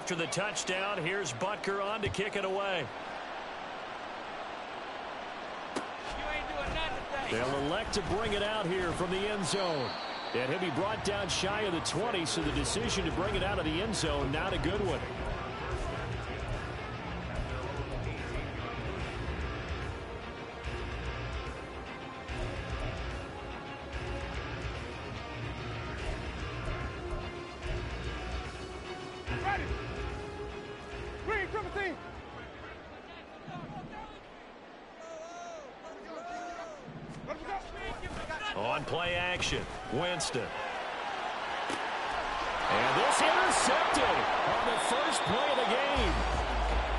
after the touchdown, here's Butker on to kick it away. They'll elect to bring it out here from the end zone. And he'll be brought down shy of the 20, so the decision to bring it out of the end zone, not a good one. On play action, Winston. And this intercepted on the first play of the game.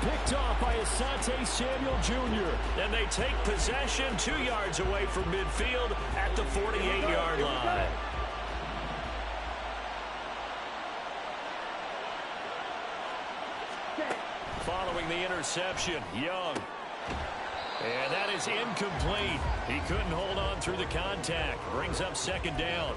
Picked off by Asante Samuel Jr. And they take possession 2 yards away from midfield at the 48-yard line. Following the interception, Young. And that is incomplete. He couldn't hold on through the contact. Brings up second down.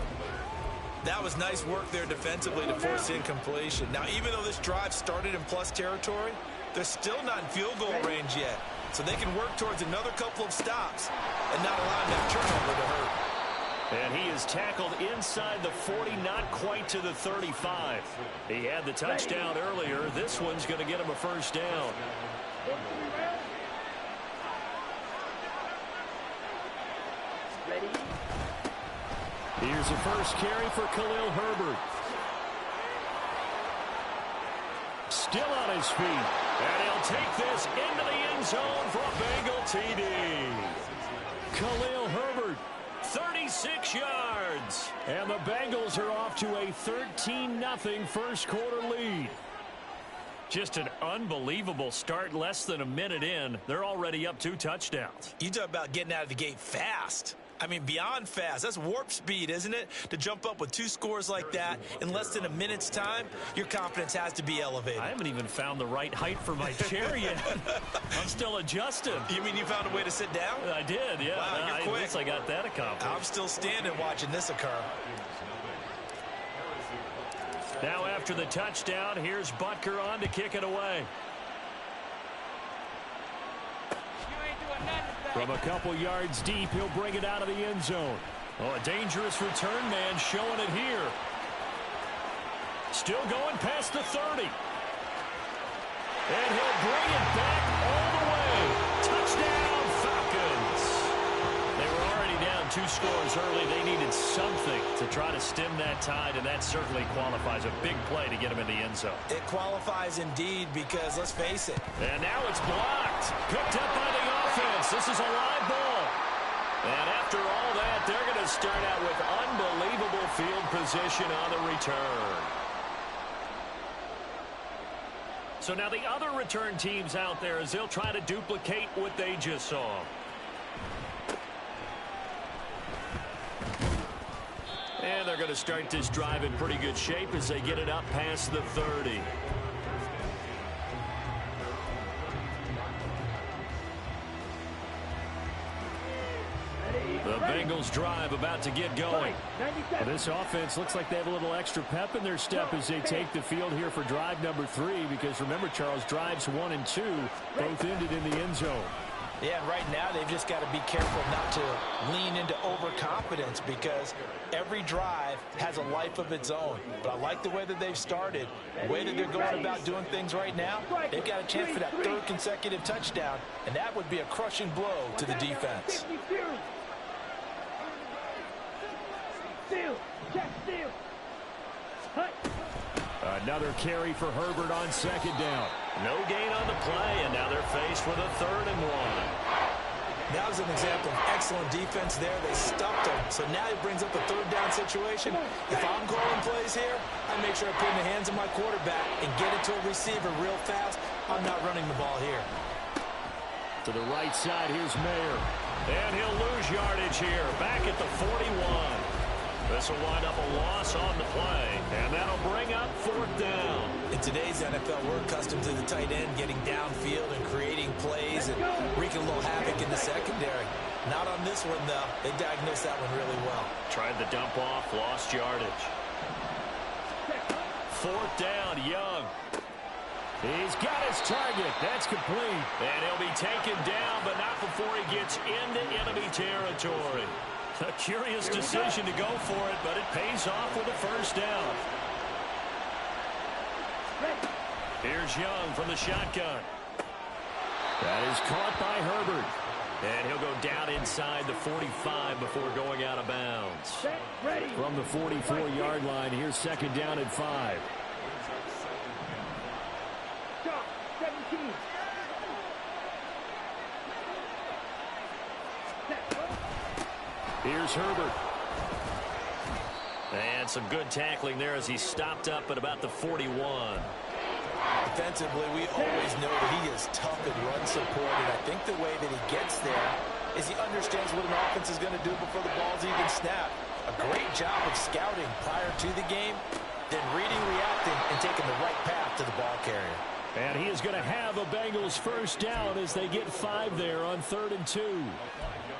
That was nice work there defensively to force incompletion. Now, even though this drive started in plus territory, they're still not in field goal range yet. So they can work towards another couple of stops and not allow that turnover to hurt. And he is tackled inside the 40, not quite to the 35. He had the touchdown earlier. This one's going to get him a first down. Here's the first carry for Khalil Herbert. Still on his feet. And he'll take this into the end zone for a Bengal TD. Khalil Herbert, 36 yards. And the Bengals are off to a 13-0 first quarter lead. Just an unbelievable start. Less than a minute in, they're already up 2 touchdowns. You talk about getting out of the gate fast. I mean, beyond fast. That's warp speed, isn't it? To jump up with 2 scores like that in less than a minute's time, your confidence has to be elevated. I haven't even found the right height for my chair yet. I'm still adjusting. You mean you found a way to sit down? I did, yeah. Wow, you're quick. At least I got that accomplished. I'm still standing watching this occur. Now after the touchdown, here's Butker on to kick it away. From a couple yards deep, he'll bring it out of the end zone. Oh, a dangerous return man showing it here. Still going past the 30. And he'll bring it back all the way. Touchdown, Falcons. They were already down 2 scores early. They needed something to try to stem that tide, and that certainly qualifies. A big play to get them in the end zone. It qualifies indeed because, let's face it. And now it's blocked. Picked up by the offense. This is a live ball. And after all that, they're going to start out with unbelievable field position on the return. So now the other return teams out there as they'll try to duplicate what they just saw. And they're going to start this drive in pretty good shape as they get it up past the 30. The Bengals drive about to get going. Well, this offense looks like they have a little extra pep in their step as they take the field here for drive number 3, because remember, Charles, drives 1 and 2 both ended in the end zone. Yeah, and right now they've just got to be careful not to lean into overconfidence because every drive has a life of its own. But I like the way that they've started, the way that they're going about doing things right now. They've got a chance for that 3rd consecutive touchdown, and that would be a crushing blow to the defense. Another carry for Herbert on 2nd down. No gain on the play, and now they're faced with a 3rd and 1. That was an example of excellent defense there. They stuffed him. So now it brings up a 3rd down situation. If I'm calling plays here, I make sure I put in the hands of my quarterback and get it to a receiver real fast. I'm not running the ball here. To the right side, here's Mayer. And he'll lose yardage here, back at the 41. This will wind up a loss on the play, and that'll bring up 4th down. In today's NFL, we're accustomed to the tight end getting downfield and creating plays and wreaking a little havoc in the secondary. Not on this one, though. They diagnosed that one really well. Tried the dump off, lost yardage. 4th down, Young. He's got his target. That's complete. And he'll be taken down, but not before he gets into enemy territory. A curious decision to go for it, but it pays off with a first down. Here's Young from the shotgun. That is caught by Herbert. And he'll go down inside the 45 before going out of bounds. From the 44-yard line, here's second down and 5. Here's Herbert. And some good tackling there as he stopped up at about the 41. Defensively, we always know that he is tough and run support, and I think the way that he gets there is he understands what an offense is going to do before the ball's even snapped. A great job of scouting prior to the game, then reading, reacting, and taking the right path to the ball carrier. And he is going to have a Bengals first down as they get 5 there on 3rd and 2.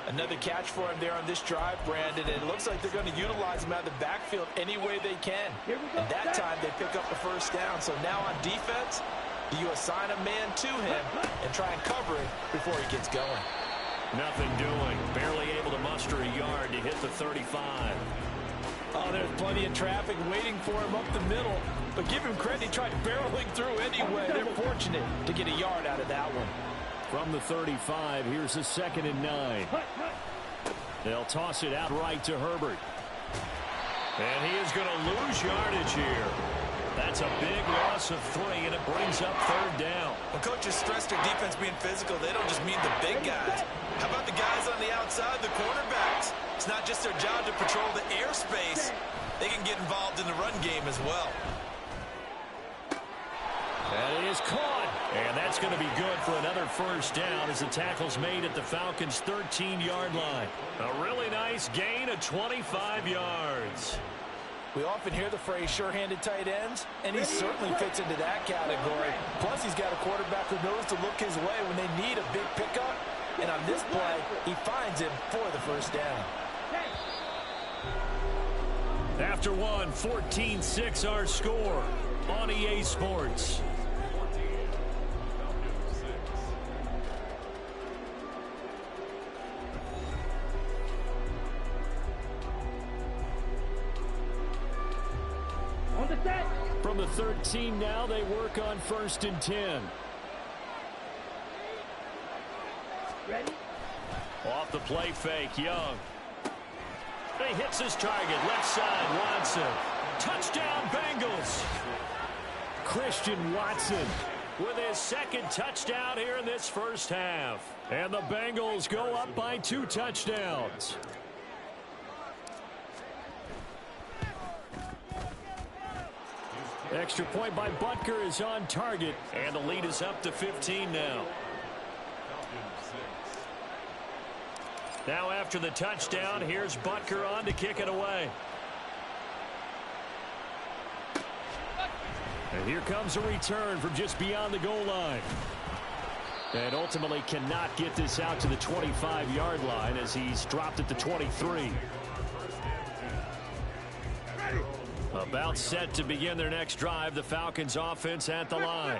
Another catch for him there on this drive, Brandon, and it looks like they're going to utilize him out of the backfield any way they can. And that time they pick up the first down. So now on defense, do you assign a man to him and try and cover it before he gets going? Nothing doing. Barely able to muster a yard to hit the 35. Oh, there's plenty of traffic waiting for him up the middle. But give him credit, he tried barreling through anyway. They're fortunate to get a yard out of that one. From the 35, here's a 2nd and 9. They'll toss it out right to Herbert. And he is going to lose yardage here. That's a big loss of 3, and it brings up 3rd down. When coaches stress their defense being physical, they don't just mean the big guys. How about the guys on the outside, the cornerbacks? It's not just their job to patrol the airspace. They can get involved in the run game as well. And it is caught. And that's going to be good for another first down as the tackle's made at the Falcons' 13-yard line. A really nice gain of 25 yards. We often hear the phrase sure-handed tight ends, and he certainly fits into that category. Plus, he's got a quarterback who knows to look his way when they need a big pickup. And on this play, he finds him for the first down. After one, 14-6 our score on EA Sports. From the 13 now, they work on 1st and 10. Ready? Off the play fake, Young. He hits his target, left side, Watson. Touchdown, Bengals. Christian Watson with his 2nd touchdown here in this first half. And the Bengals go up by 2 touchdowns. Extra point by Butker is on target, and the lead is up to 15 now. Now after the touchdown, here's Butker on to kick it away. And here comes a return from just beyond the goal line. And ultimately cannot get this out to the 25-yard line as he's dropped at the 23. About set to begin their next drive, the Falcons offense at the line.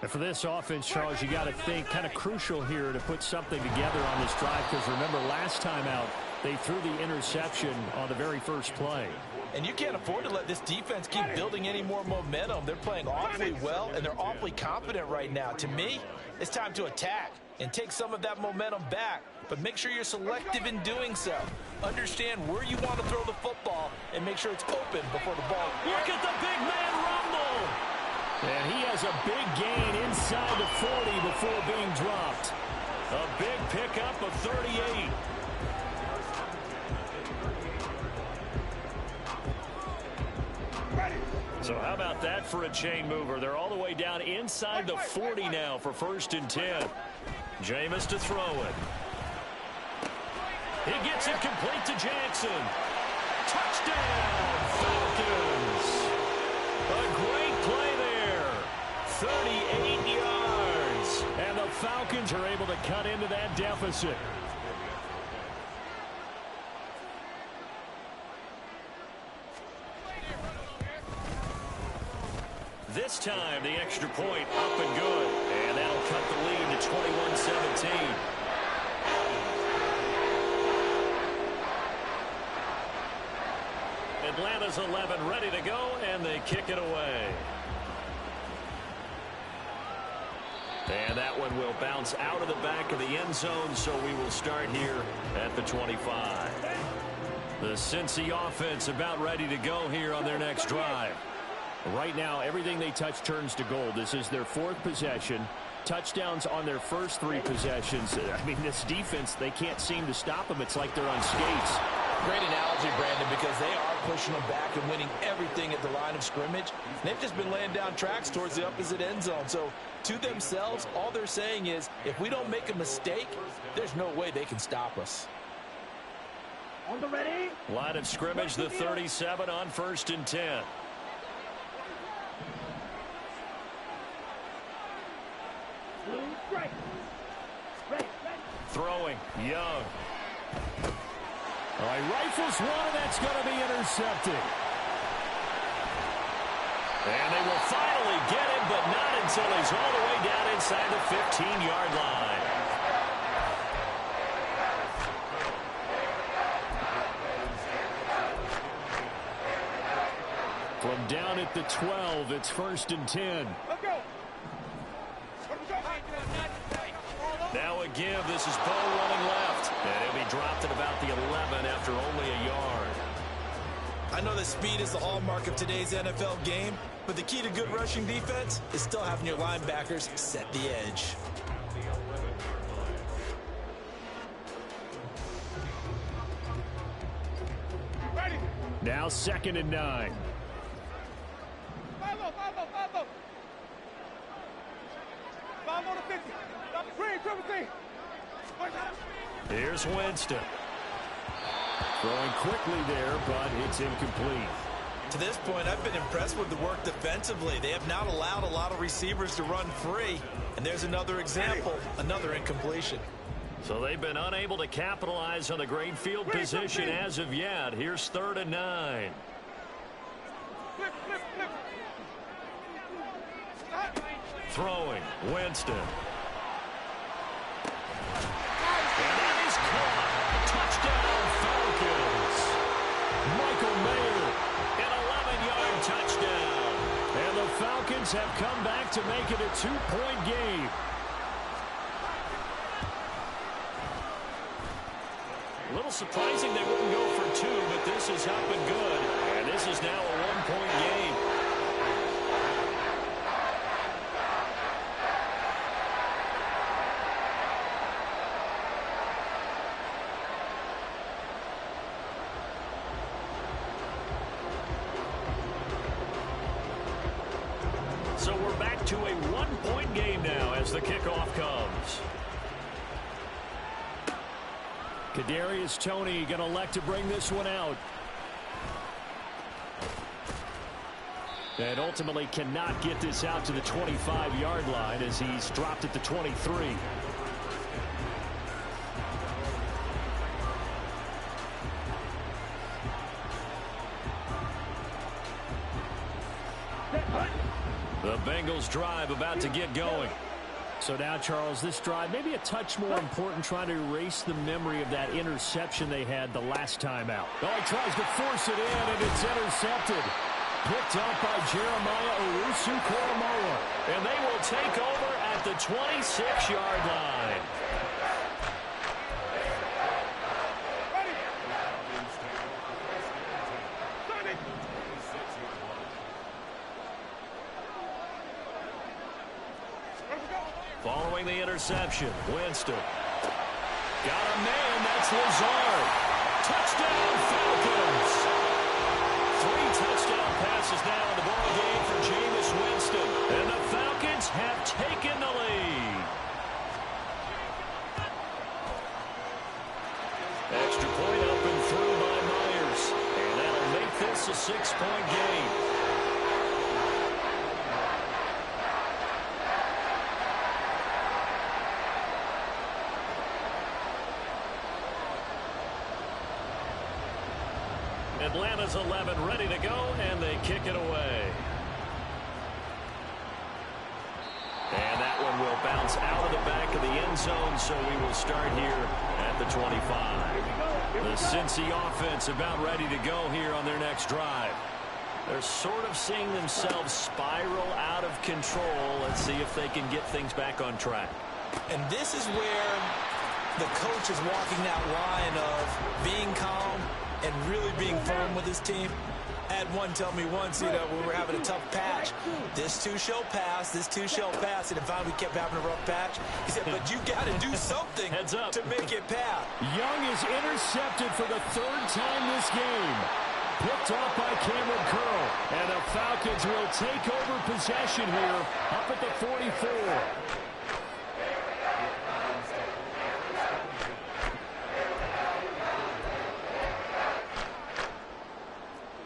And for this offense, Charles, you got to think kind of crucial here to put something together on this drive, because remember last time out, they threw the interception on the very first play. And you can't afford to let this defense keep building any more momentum. They're playing awfully well, and they're awfully confident right now. To me, it's time to attack and take some of that momentum back. But make sure you're selective in doing so. Understand where you want to throw the football and make sure it's open before the ball. Look at the big man rumble. And he has a big gain inside the 40 before being dropped. A big pickup of 38. So how about that for a chain mover? They're all the way down inside the 40 now for 1st and 10. Jameis to throw it. He gets it complete to Jackson. Touchdown, Falcons. A great play there. 38 yards. And the Falcons are able to cut into that deficit. This time, the extra point up and good. And that'll cut the lead to 21-17. Atlanta's 11 ready to go, and they kick it away. And that one will bounce out of the back of the end zone, so we will start here at the 25. The Cincy offense about ready to go here on their next drive. Right now, everything they touch turns to gold. This is their fourth possession. Touchdowns on their first three possessions. I mean, this defense, they can't seem to stop them. It's like they're on skates. Great analogy, Brandon, because they are pushing them back and winning everything at the line of scrimmage. They've just been laying down tracks towards the opposite end zone. So, to themselves, all they're saying is, if we don't make a mistake, there's no way they can stop us. On the ready. Line of scrimmage, the 37 on 1st and 10. Blue, right. Ready. Throwing, Young. All right, rifles one, and that's going to be intercepted. And they will finally get him, but not until he's all the way down inside the 15-yard line. From down at the 12, it's 1st and 10. Now a give. This is Bo running left. And he'll be dropped at about the 11 after only a yard. I know that speed is the hallmark of today's NFL game, but the key to good rushing defense is still having your linebackers set the edge. Now 2nd and 9. Here's Winston. Throwing quickly there, but it's incomplete. To this point, I've been impressed with the work defensively. They have not allowed a lot of receivers to run free. And there's another example, another incompletion. So they've been unable to capitalize on the great field position as of yet. Here's 3rd and 9. Throwing, Winston. And that is caught. Touchdown, Falcons. Michael Mayer. An 11-yard touchdown. And the Falcons have come back to make it a 2-point game. A little surprising they wouldn't go for 2, but this is up and good. And this is now a 1-point game. So we're back to a 1-point game now as the kickoff comes. Kadarius Toney going to elect to bring this one out. And ultimately cannot get this out to the 25-yard line as he's dropped at the 23. The Bengals drive about to get going. So now, Charles, this drive maybe a touch more important, trying to erase the memory of that interception they had the last time out. Oh, he tries to force it in, and it's intercepted. Picked up by Jeremiah Owusu-Koramoah. And they will take over at the 26-yard line. Following the interception, Winston. Got a man, that's Lazard. Touchdown, Falcons. 3 touchdown passes now in the ball game for Jameis Winston. And the Falcons have taken the lead. Extra point up and through by Myers. And that'll make this a 6-point game. Atlanta's 11 ready to go, and they kick it away. back of the end zone, so we will start here at the 25. The Cincy offense about ready to go here on their next drive. They're sort of seeing themselves spiral out of control. Let's see if they can get things back on track. And this is where the coach is walking that line of being calm and really being firm with his team. I had one tell me once, when we were having a tough patch, this too shall pass, this too shall pass, and finally we kept having a rough patch. He said, but you got to do something Heads up to make it pass. Young is intercepted for the third time this game. Picked off by Cameron Curl. And the Falcons will take over possession here up at the 44.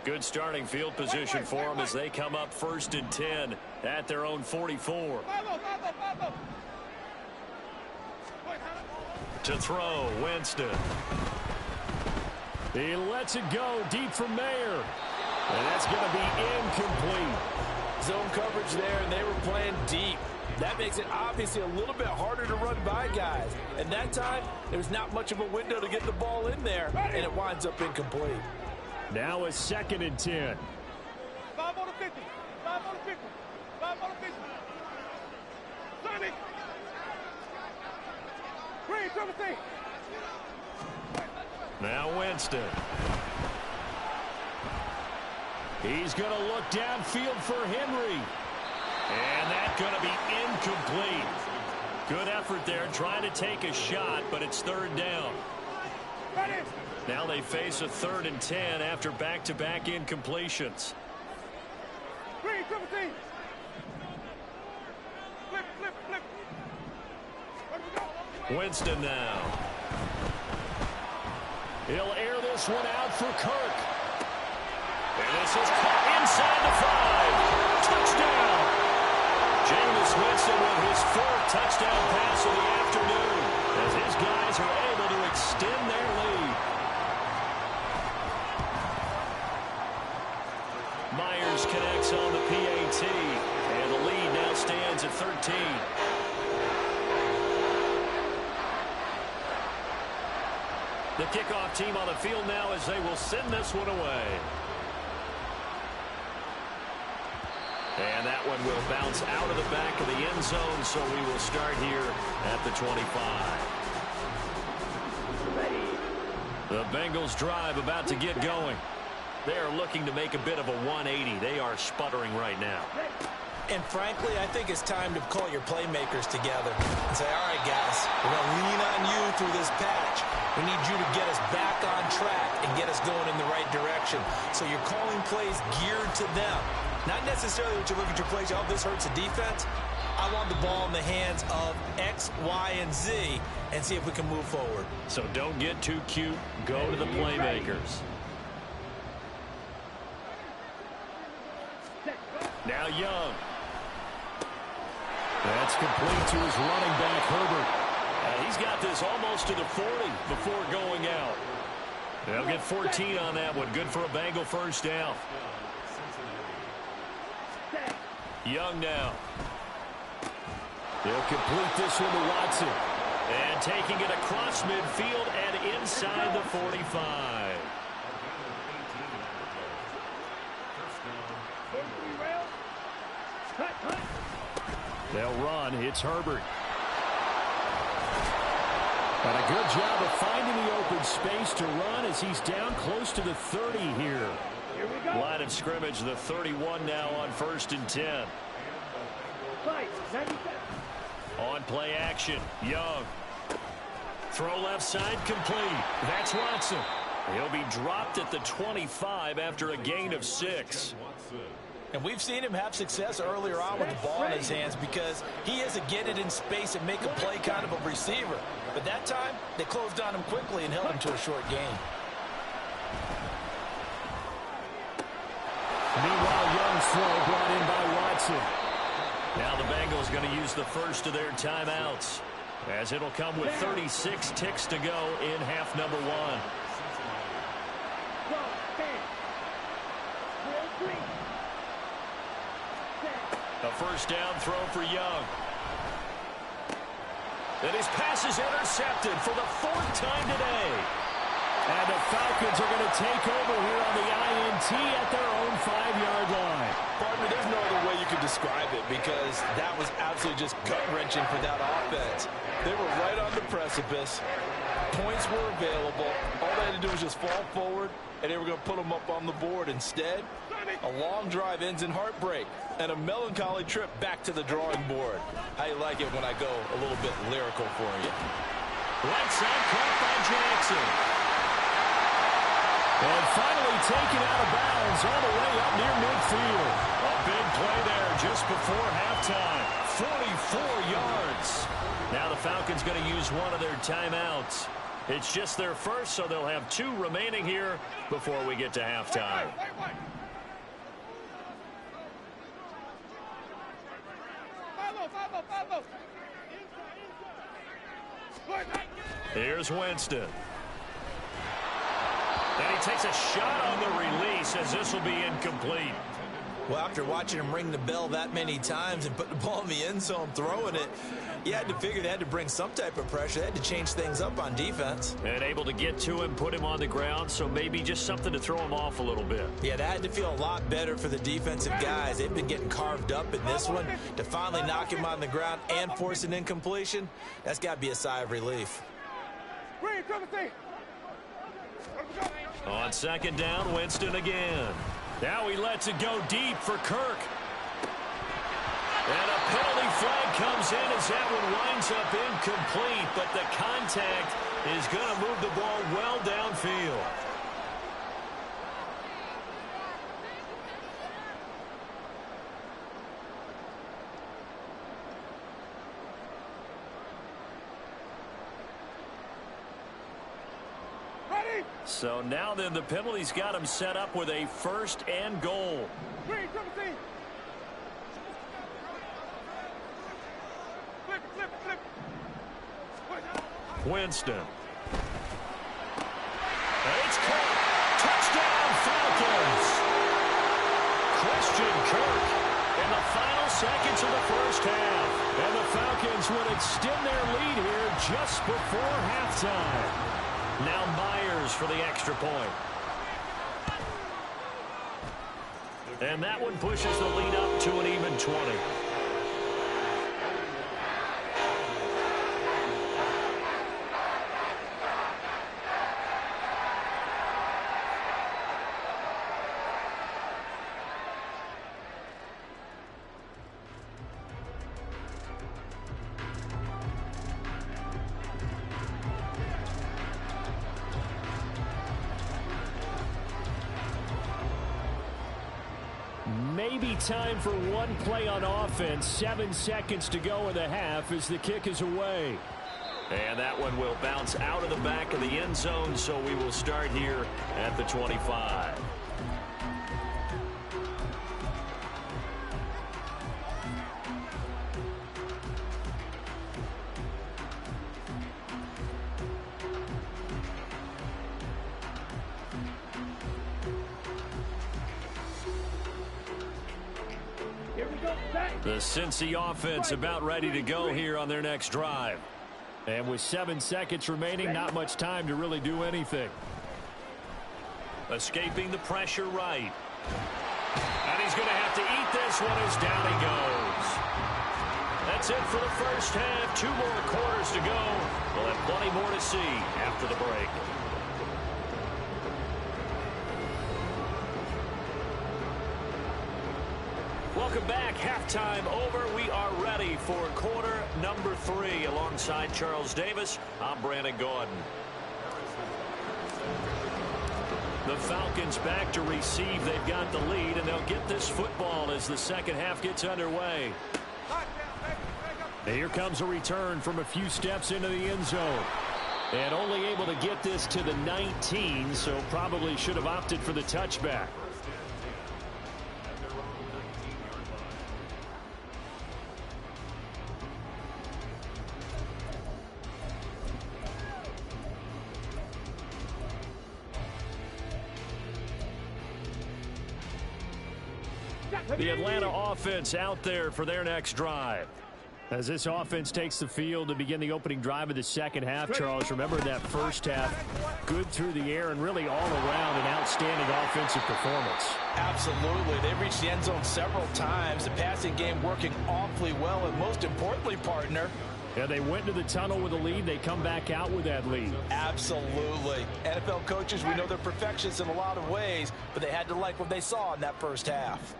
Good starting field position for them as they come up 1st and 10 at their own 44. To throw, Winston. He lets it go deep for Mayer. And that's going to be incomplete. Zone coverage there, and they were playing deep. That makes it obviously a little bit harder to run by guys. And that time, there's not much of a window to get the ball in there, and it winds up incomplete. Now a 2nd and 10. 5 on the 50. 5 on the 50. 5 on the 50. 30. Green, 17. Now Winston. He's going to look downfield for Henry. And that's going to be incomplete. Good effort there trying to take a shot, but it's 3rd down. Ready. Now they face a 3rd and 10 after back-to-back incompletions. Green, 17. Flip, flip, flip. Where do we go? Winston now. He'll air this one out for Kirk. And this is caught inside the 5. Touchdown. Jameis Winston with his 4th touchdown pass of the afternoon as his guys are able to extend their lead. Myers connects on the PAT, and the lead now stands at 13. The kickoff team on the field now as they will send this one away. And that one will bounce out of the back of the end zone, so we will start here at the 25. The Bengals drive about to get going. They are looking to make a bit of a 180. They are sputtering right now. And frankly, I think it's time to call your playmakers together and say, all right, guys, we're going to lean on you through this patch. We need you to get us back on track and get us going in the right direction. So you're calling plays geared to them. Not necessarily what you look at your plays, oh, this hurts the defense. I want the ball in the hands of X, Y, and Z and see if we can move forward. So don't get too cute. Go to the playmakers. Now Young. That's complete to his running back, Herbert. He's got this almost to the 40 before going out. They'll get 14 on that one. Good for a Bengal 1st down. Young now. They'll complete this one to Watson. And taking it across midfield and inside the 45. They'll run. It's Herbert. And a good job of finding the open space to run as he's down close to the 30 here. Line of scrimmage, the 31 now on 1st and 10. On play action, Young. Throw left side complete. That's Watson. He'll be dropped at the 25 after a gain of 6. And we've seen him have success earlier on with the ball in his hands because he has to get it in space and make a play kind of a receiver. But that time, they closed on him quickly and held him to a short gain. Meanwhile, Young's throw brought in by Watson. Now the Bengals going to use the first of their timeouts as it'll come with 36 ticks to go in half number 1. A 1st down throw for Young. And his pass is intercepted for the 4th time today. And the Falcons are going to take over here on the INT at their own 5-yard line. Partner, there's no other way you could describe it because that was absolutely just gut-wrenching for that offense. They were right on the precipice. Points were available. All they had to do was just fall forward, and they were going to put them up on the board. Instead, a long drive ends in heartbreak and a melancholy trip back to the drawing board. How you like it when I go a little bit lyrical for you? Right side caught by Jackson. And finally taken out of bounds all the way up near midfield. A big play there just before halftime. 44 yards. Now the Falcons going to use one of their timeouts. It's just their first, so they'll have 2 remaining here before we get to halftime. Here's Winston. And he takes a shot on the release as this will be incomplete. Well, after watching him ring the bell that many times and put the ball in the end zone throwing it, you had to figure they had to bring some type of pressure. They had to change things up on defense. And able to get to him, put him on the ground, so maybe just something to throw him off a little bit. Yeah, that had to feel a lot better for the defensive guys. They've been getting carved up in this one. To finally knock him on the ground and force an incompletion, that's got to be a sigh of relief. On 2nd down, Winston again. Now he lets it go deep for Kirk. And a penalty flag comes in as that one winds up incomplete, but the contact is going to move the ball well downfield. So now then the penalty's got him set up with a 1st and goal. Winston. And it's caught. Touchdown Falcons. Christian Kirk in the final seconds of the first half. And the Falcons would extend their lead here just before halftime. Now Myers for the extra point. And that one pushes the lead up to an even 20. Maybe time for one play on offense. 7 seconds to go in the half as the kick is away. And that one will bounce out of the back of the end zone, so we will start here at the 25. The Cincy offense about ready to go here on their next drive. And with 7 seconds remaining, not much time to really do anything. Escaping the pressure right. And he's going to have to eat this one as down he goes. That's it for the first half. 2 more quarters to go. We'll have plenty more to see after the break. Welcome back. Halftime over. We are ready for quarter number 3. Alongside Charles Davis, I'm Brandon Gordon. The Falcons back to receive. They've got the lead, and they'll get this football as the second half gets underway. Here comes a return from a few steps into the end zone. And only able to get this to the 19, so probably should have opted for the touchback. The Atlanta offense out there for their next drive. As this offense takes the field to begin the opening drive of the second half, Charles, remember that first half, good through the air and really all around an outstanding offensive performance. Absolutely. They reached the end zone several times. The passing game working awfully well, and most importantly, partner, yeah, they went to the tunnel with a lead. They come back out with that lead. Absolutely. NFL coaches, we know they're perfectionists in a lot of ways, but they had to like what they saw in that first half.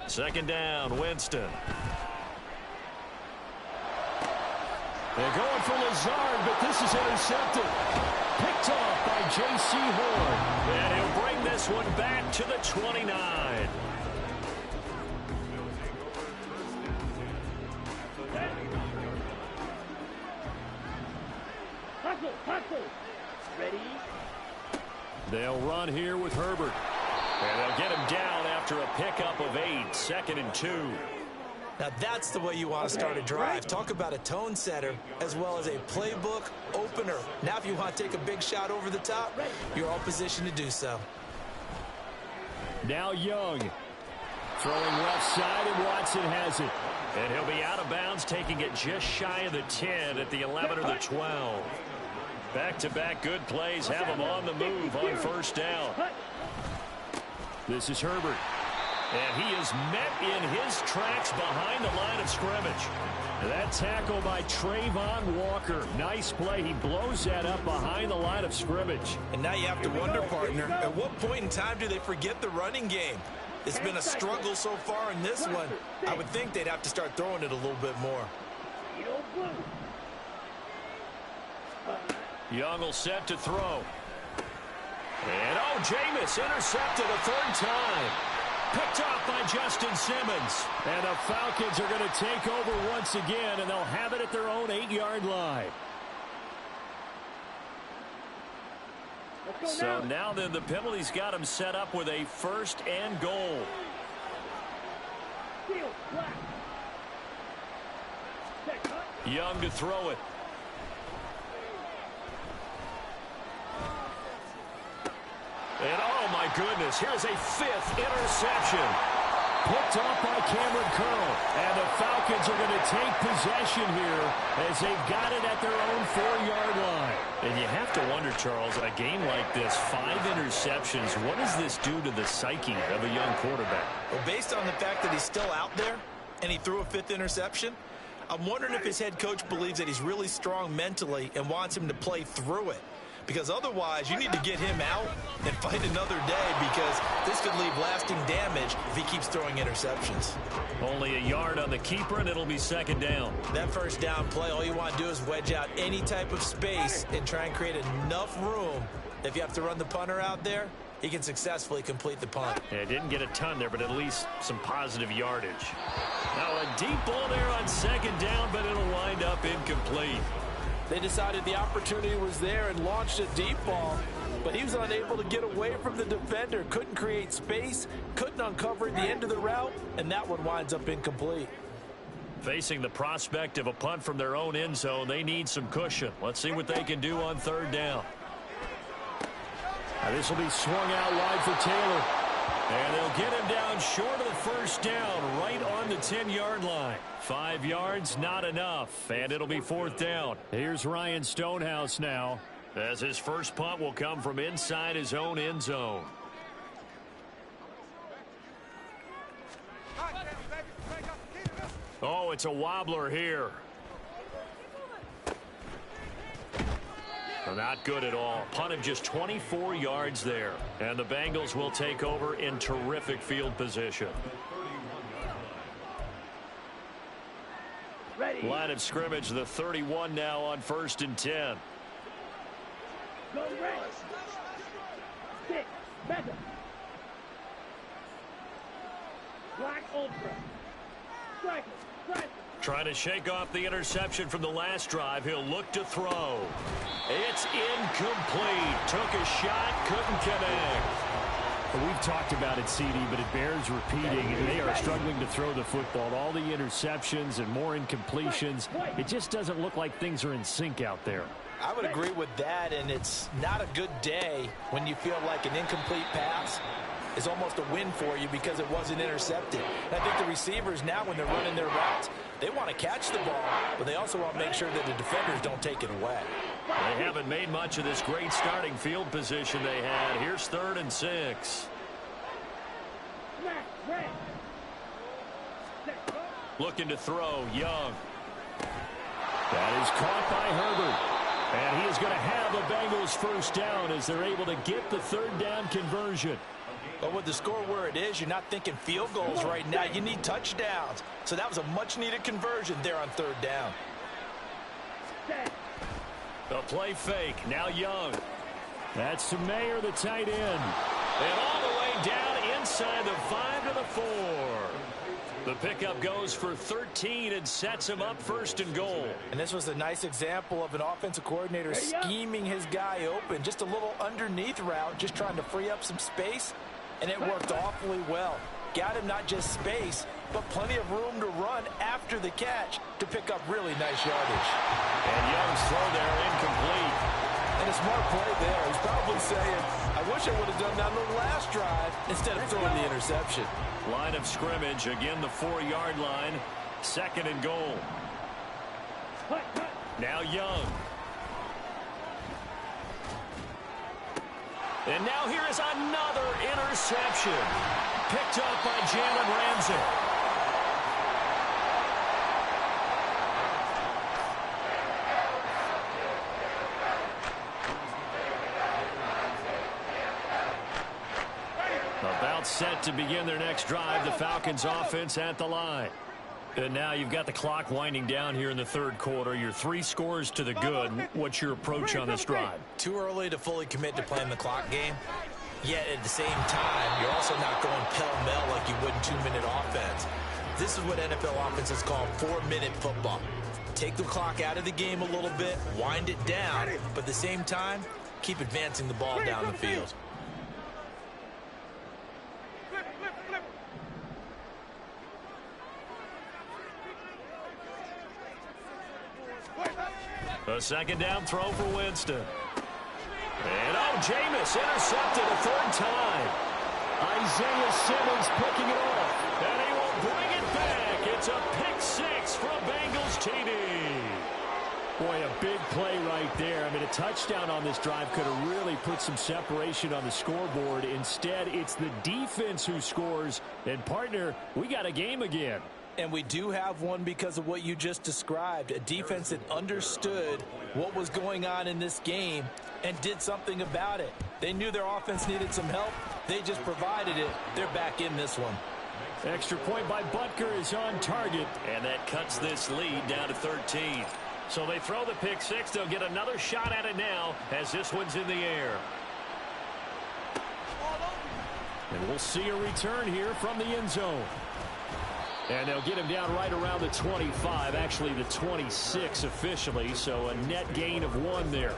Second down, Winston. They're going for Lazard, but this is intercepted. Picked off by J.C. Horn. And he'll bring this one back to the 29. Ready? They'll run here with Herbert. And they'll get him down after a pickup of 8, 2nd and 2. Now that's the way you want to start a drive. Talk about a tone setter as well as a playbook opener. Now if you want to take a big shot over the top, you're all positioned to do so. Now Young. Throwing left side, and Watson has it. And he'll be out of bounds, taking it just shy of the 10 at the 11 or the 12. Back-to-back good plays have him on the move on first down. This is Herbert. And he is met in his tracks behind the line of scrimmage. That tackle by Trayvon Walker. Nice play. He blows that up behind the line of scrimmage. And now you have to wonder, partner, at what point in time do they forget the running game? It's been a struggle so far in this one. I would think they'd have to start throwing it a little bit more. Young will set to throw. And, oh, Jameis intercepted a third time. Picked off by Justin Simmons. And the Falcons are going to take over once again, and they'll have it at their own 8-yard line. So now then the penalty's got him set up with a 1st and goal. Young to throw it. And oh my goodness, here's a 5th interception. Picked off by Cameron Curl. And the Falcons are going to take possession here as they've got it at their own 4-yard line. And you have to wonder, Charles, in a game like this, 5 interceptions, what does this do to the psyche of a young quarterback? Well, based on the fact that he's still out there and he threw a 5th interception, I'm wondering if his head coach believes that he's really strong mentally and wants him to play through it. Because otherwise, you need to get him out and fight another day, because this could leave lasting damage if he keeps throwing interceptions. Only a yard on the keeper, and it'll be 2nd down. That first down play, all you want to do is wedge out any type of space and try and create enough room. If you have to run the punter out there, he can successfully complete the punt. Yeah, didn't get a ton there, but at least some positive yardage. Now a deep ball there on 2nd down, but it'll wind up incomplete. They decided the opportunity was there and launched a deep ball, but he was unable to get away from the defender, couldn't create space, couldn't uncover the end of the route, and that one winds up incomplete. Facing the prospect of a punt from their own end zone, they need some cushion. Let's see what they can do on 3rd down. Now this will be swung out wide for Taylor. And they'll get him down short of the 1st down, right on the 10-yard line. 5 yards, not enough, and it'll be 4th down. Here's Ryan Stonehouse now, as his first punt will come from inside his own end zone. Oh, it's a wobbler here. Not good at all. Punt of just 24 yards there. And the Bengals will take over in terrific field position. Ready. Line of scrimmage, the 31 now on 1st and 10. Go red. 6. Back up. Black ultra. Striker. Striker. Trying to shake off the interception from the last drive. He'll look to throw. It's incomplete. Took a shot, couldn't connect. Well, we've talked about it, CD, but it bears repeating. They are struggling to throw the football. All the interceptions and more incompletions. It just doesn't look like things are in sync out there. I would agree with that, and it's not a good day when you feel like an incomplete pass is almost a win for you because it wasn't intercepted. And I think the receivers now, when they're running their routes, they want to catch the ball, but they also want to make sure that the defenders don't take it away. They haven't made much of this great starting field position they had. Here's 3rd and 6. Looking to throw, Young. That is caught by Herbert. And he is going to have the Bengals first down as they're able to get the 3rd down conversion. But with the score where it is, you're not thinking field goals right now. You need touchdowns. So that was a much-needed conversion there on 3rd down. The play fake. Now Young. That's to Mayer, the tight end. And all the way down inside the 5 to the 4. The pickup goes for 13 and sets him up 1st and goal. And this was a nice example of an offensive coordinator scheming his guy open. Just a little underneath route, just trying to free up some space. And it worked awfully well. Got him not just space, but plenty of room to run after the catch to pick up really nice yardage. And Young's throw there incomplete. And a smart play there. He's probably saying, I wish I would have done that on the last drive instead of throwing the interception. Line of scrimmage, again the 4-yard line. 2nd and goal. Now Young. And now here is another interception. Picked up by Jalen Ramsey. About set to begin their next drive. The Falcons offense at the line. And now you've got the clock winding down here in the 3rd quarter. You're 3 scores to the good. What's your approach on this drive? Too early to fully commit to playing the clock game. Yet at the same time, you're also not going pell-mell like you would in 2-minute offense. This is what NFL offenses call 4-minute football. Take the clock out of the game a little bit, wind it down, but at the same time, keep advancing the ball down the field. A 2nd down throw for Winston. And Jameis intercepted a 3rd time. Isaiah Simmons picking it off. And he will bring it back. It's a pick 6 from Bengals TD. Boy, a big play right there. I mean, a touchdown on this drive could have really put some separation on the scoreboard. Instead, it's the defense who scores. And, partner, we got a game again. And we do have one because of what you just described. A defense that understood what was going on in this game and did something about it. They knew their offense needed some help. They just provided it. They're back in this one. Extra point by Butker is on target. And that cuts this lead down to 13. So they throw the pick 6. They'll get another shot at it now as this one's in the air. And we'll see a return here from the end zone. And they'll get him down right around the 25, actually the 26 officially, so a net gain of 1 there.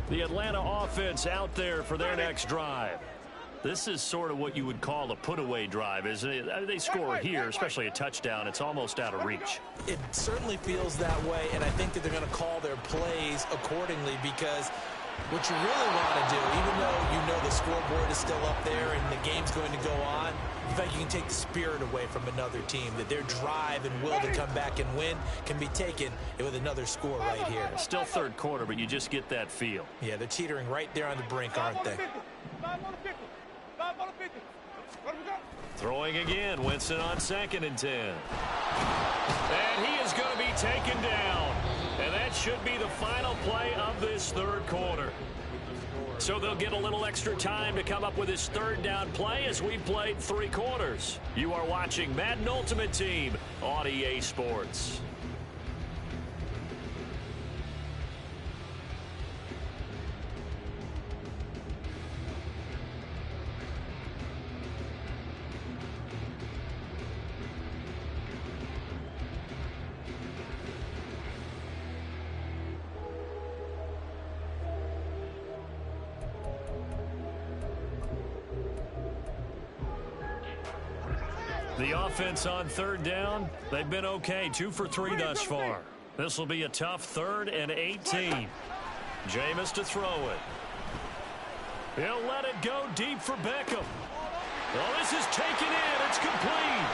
The Atlanta offense out there for their next drive. This is sort of what you would call a put-away drive, isn't it? They score here, especially a touchdown. It's almost out of reach. It certainly feels that way, and I think that they're going to call their plays accordingly because what you really want to do, even though you know the scoreboard is still up there and the game's going to go on, in fact, you can take the spirit away from another team, that their drive and will to come back and win can be taken with another score right here. Still 3rd quarter, but you just get that feel. Yeah, they're teetering right there on the brink, aren't they? Throwing again, Winston on 2nd and 10. And he is going to be taken down. And that should be the final play of this 3rd quarter. So they'll get a little extra time to come up with his 3rd down play as we've played 3 quarters. You are watching Madden Ultimate Team on EA Sports. The offense on third down, they've been okay. 2 for 3 thus far. This will be a tough 3rd and 18. Jameis to throw it. He'll let it go deep for Beckham. Well, this is taken in. It's complete.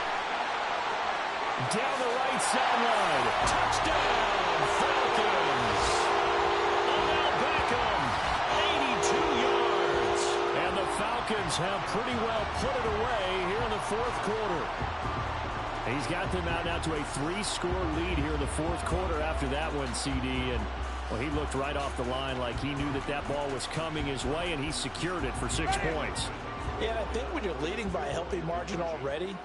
Down the right sideline. Touchdown, Falcons. Odell Beckham, 82 yards. And the Falcons have pretty well put it away here in the 4th quarter. He's got them out now to a 3-score lead here in the 4th quarter after that one, CD. And well, he looked right off the line like he knew that that ball was coming his way, and he secured it for 6 points. Yeah, and I think when you're leading by a healthy margin already,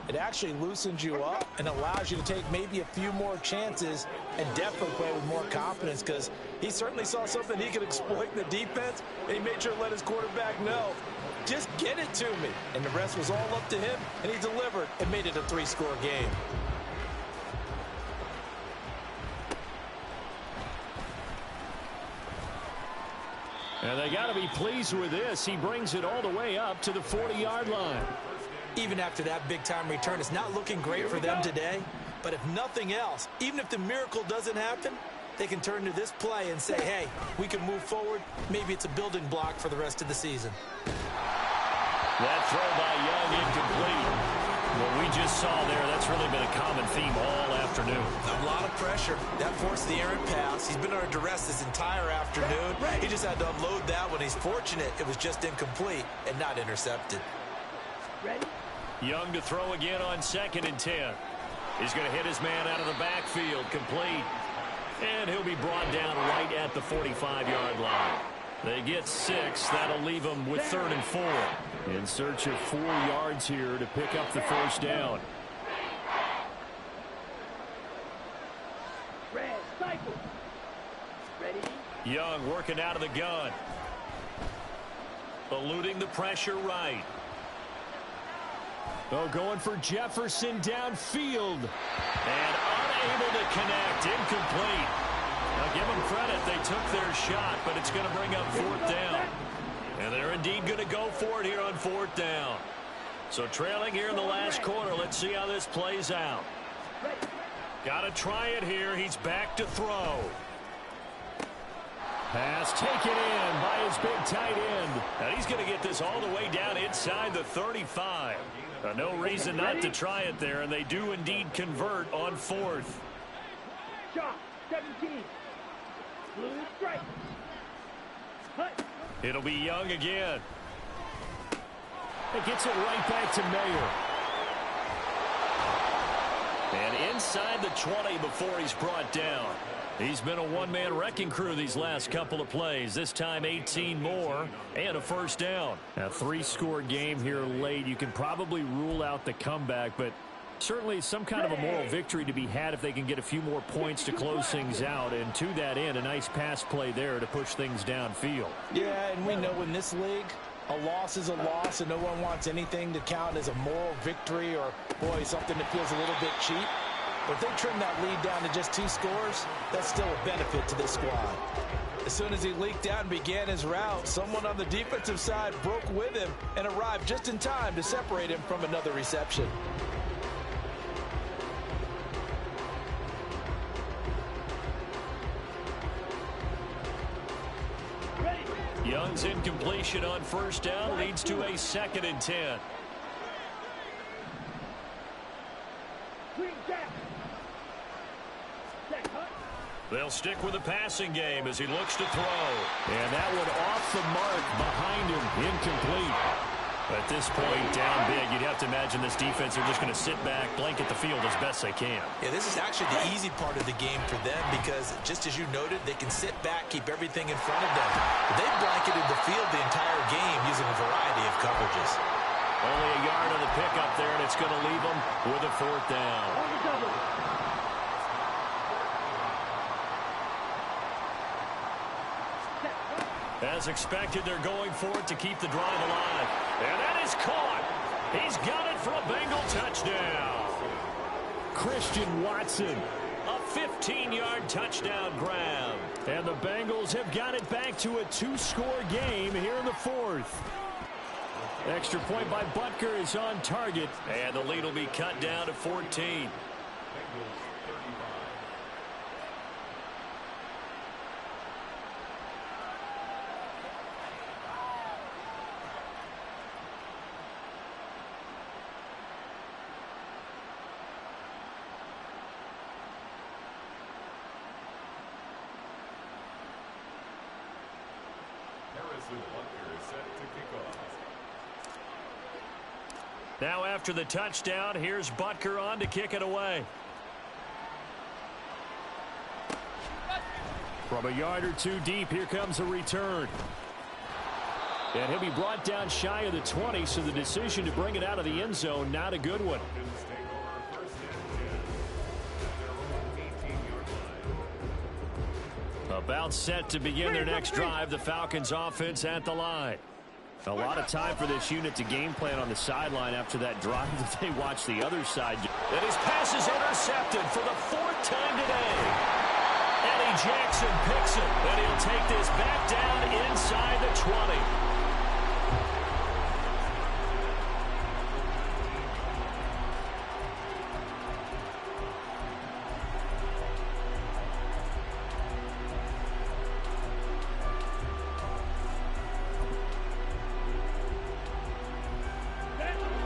it actually loosens you up and allows you to take maybe a few more chances and definitely play with more confidence, because he certainly saw something he could exploit in the defense, and he made sure to let his quarterback know, just get it to me. And the rest was all up to him, and he delivered and made it a 3-score game. And they got to be pleased with this. He brings it all the way up to the 40-yard line. Even after that big-time return, it's not looking great for them today. But if nothing else, even if the miracle doesn't happen, they can turn to this play and say, hey, we can move forward. Maybe it's a building block for the rest of the season. That throw by Young incomplete. What we just saw there, that's really been a common theme all afternoon. A lot of pressure. That forced the errant pass. He's been under duress this entire afternoon. He just had to unload that one. He's fortunate it was just incomplete and not intercepted. Young to throw again on 2nd and 10. He's going to hit his man out of the backfield, complete. And he'll be brought down right at the 45-yard line. They get 6. That'll leave them with 3rd and 4. In search of 4 yards here to pick up the 1st down. Young working out of the gun. Eluding the pressure right. Oh, going for Jefferson downfield. And unable to connect. Incomplete. Now give them credit. They took their shot, but it's going to bring up 4th down. And they're indeed going to go for it here on 4th down. So trailing here in the last quarter. Let's see how this plays out. Got to try it here. He's back to throw. Pass taken in by his big tight end. And he's going to get this all the way down inside the 35. No reason not to try it there, and they do indeed convert on 4th. Shot, 17. Blue strike. It'll be Young again. It gets it right back to Mayer. And inside the 20 before he's brought down. He's been a one-man wrecking crew these last couple of plays. This time 18 more and a 1st down. A 3-score game here late. You can probably rule out the comeback, but certainly some kind of a moral victory to be had if they can get a few more points to close things out. And to that end, a nice pass play there to push things downfield. Yeah, and we know in this league, a loss is a loss, and no one wants anything to count as a moral victory or, boy, something that feels a little bit cheap. But if they trim that lead down to just 2 scores, that's still a benefit to this squad. As soon as he leaked out and began his route, someone on the defensive side broke with him and arrived just in time to separate him from another reception. Young's incompletion on 1st down leads to a 2nd and 10. They'll stick with the passing game as he looks to throw. And that one off the mark behind him. Incomplete. At this point, down big, you'd have to imagine this defense are just going to sit back, blanket the field as best they can. Yeah, this is actually the easy part of the game for them because, just as you noted, they can sit back, keep everything in front of them. They've blanketed the field the entire game using a variety of coverages. Only a yard on the pickup there, and it's going to leave them with a 4th down. As expected, they're going for it to keep the drive alive. And that is caught. He's got it for a Bengal touchdown. Christian Watson, a 15-yard touchdown grab. And the Bengals have got it back to a 2-score game here in the 4th. Extra point by Butker is on target. And the lead will be cut down to 14. Now after the touchdown, here's Butker on to kick it away. From a yard or two deep, here comes a return. And he'll be brought down shy of the 20, so the decision to bring it out of the end zone, not a good one. About set to begin their next drive, the Falcons offense at the line. A lot of time for this unit to game plan on the sideline after that drive that they watch the other side. And his pass is intercepted for the 4th time today. Eddie Jackson picks it, and he'll take this back down inside the 20.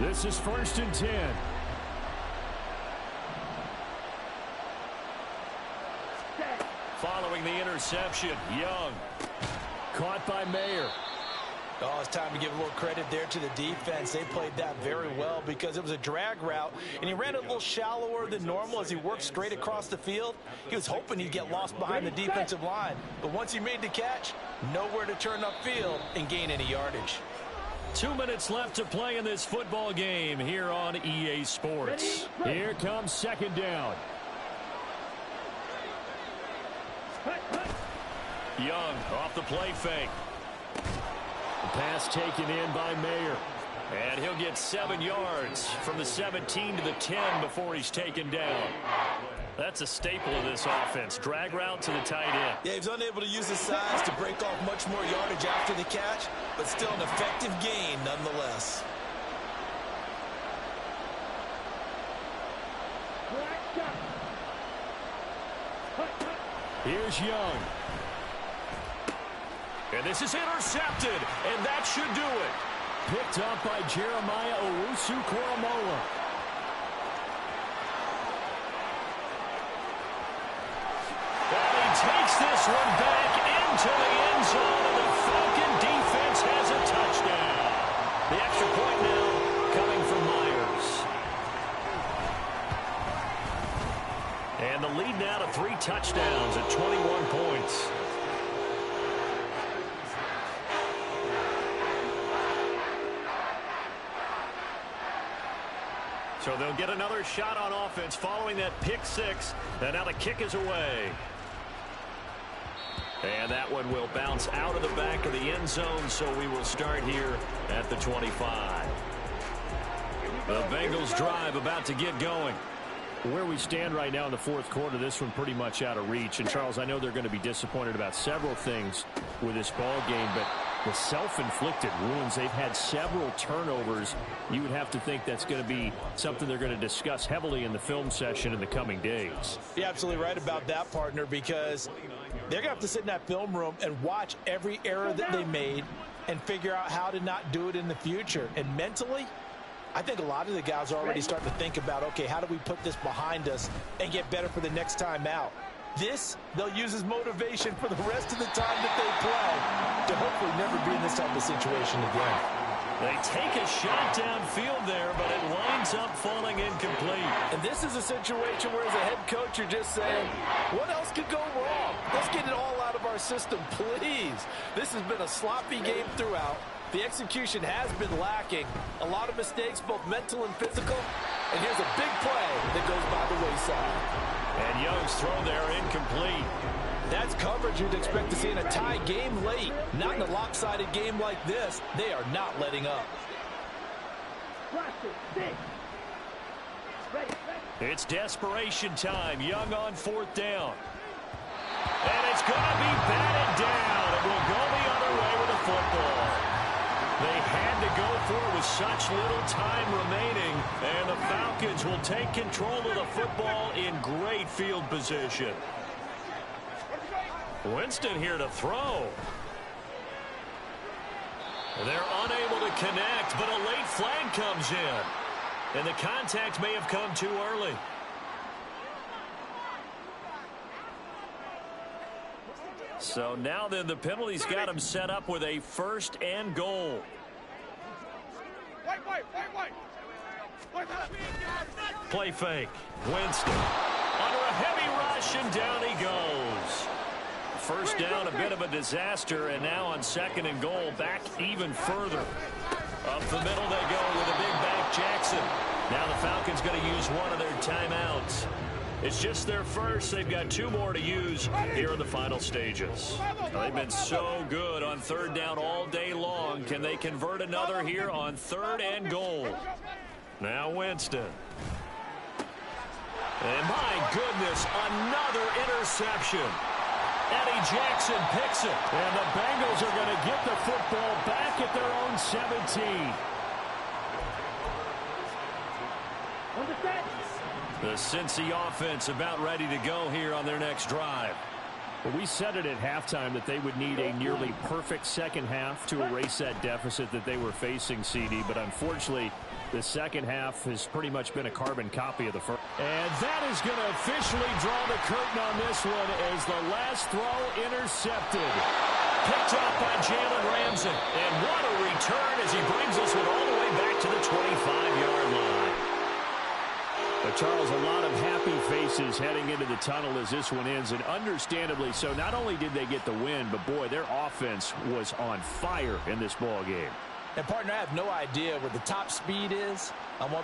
This is 1st and 10. Following the interception, Young. Caught by Mayer. Oh, it's time to give a little credit there to the defense. They played that very well because it was a drag route, and he ran a little shallower than normal as he worked straight across the field. He was hoping he'd get lost behind the defensive line, but once he made the catch, nowhere to turn upfield and gain any yardage. 2 minutes left to play in this football game here on EA Sports. Here comes 2nd down. Young off the play fake. The pass taken in by Mayer. And he'll get 7 yards from the 17 to the 10 before he's taken down. That's a staple of this offense. Drag route to the tight end. Yeah, he's unable to use his size to break off much more yardage after the catch, but still an effective gain nonetheless. Here's Young. And this is intercepted, and that should do it. Picked up by Jeremiah Owusu-Koramoah. Takes this one back into the end zone, and the Falcon defense has a touchdown. The extra point now coming from Myers. And the lead now to 3 touchdowns at 21 points. So they'll get another shot on offense following that pick 6, and now the kick is away. And that one will bounce out of the back of the end zone, so we will start here at the 25. The Bengals drive about to get going. Where we stand right now in the 4th quarter, this one pretty much out of reach. And, Charles, I know they're going to be disappointed about several things with this ball game, but the self-inflicted wounds, they've had several turnovers. You would have to think that's going to be something they're going to discuss heavily in the film session in the coming days. You're absolutely right about that, partner, because they're going to have to sit in that film room and watch every error that they made and figure out how to not do it in the future. And mentally, I think a lot of the guys are already starting to think about, okay, how do we put this behind us and get better for the next time out? This, they'll use as motivation for the rest of the time that they play to hopefully never be in this type of situation again. They take a shot downfield there, but it winds up falling incomplete. And this is a situation where as a head coach, you're just saying, what else could go wrong? Let's get it all out of our system, please. This has been a sloppy game throughout. The execution has been lacking. A lot of mistakes, both mental and physical. And here's a big play that goes by the wayside. And Young's throw there incomplete. That's coverage you'd expect to see in a tie game late. Not in a lopsided game like this. They are not letting up. It's desperation time. Young on 4th down. And it's going to be batted down. It will go the other way with the football. They had to go for with such little time remaining, and the Falcons will take control of the football in great field position. Winston here to throw. They're unable to connect, but a late flag comes in. And the contact may have come too early. So now then the penalty's got him set up with a 1st and goal. Play fake. Winston under a heavy rush, and down he goes. First down, a bit of a disaster, and now on 2nd and goal, back even further. Up the middle they go with a big back Jackson. Now the Falcons going to use one of their timeouts. It's just their first. They've got 2 more to use here in the final stages. They've been so good on 3rd down all day long. Can they convert another here on 3rd and goal? Now Winston. And my goodness, another interception. Eddie Jackson picks it. And the Bengals are going to get the football back at their own 17. The Cincy offense about ready to go here on their next drive. Well, we said it at halftime that they would need a nearly perfect second half to erase that deficit that they were facing, CD. But unfortunately, the second half has pretty much been a carbon copy of the first. And that is going to officially draw the curtain on this one as the last throw intercepted. Picked up by Jalen Ramsey. And what a return as he brings us all the way back to the 25-yard line. But Charles, a lot of happy faces heading into the tunnel as this one ends, and understandably so. Not only did they get the win, but boy, their offense was on fire in this ball game. And partner, I have no idea what the top speed is on one of those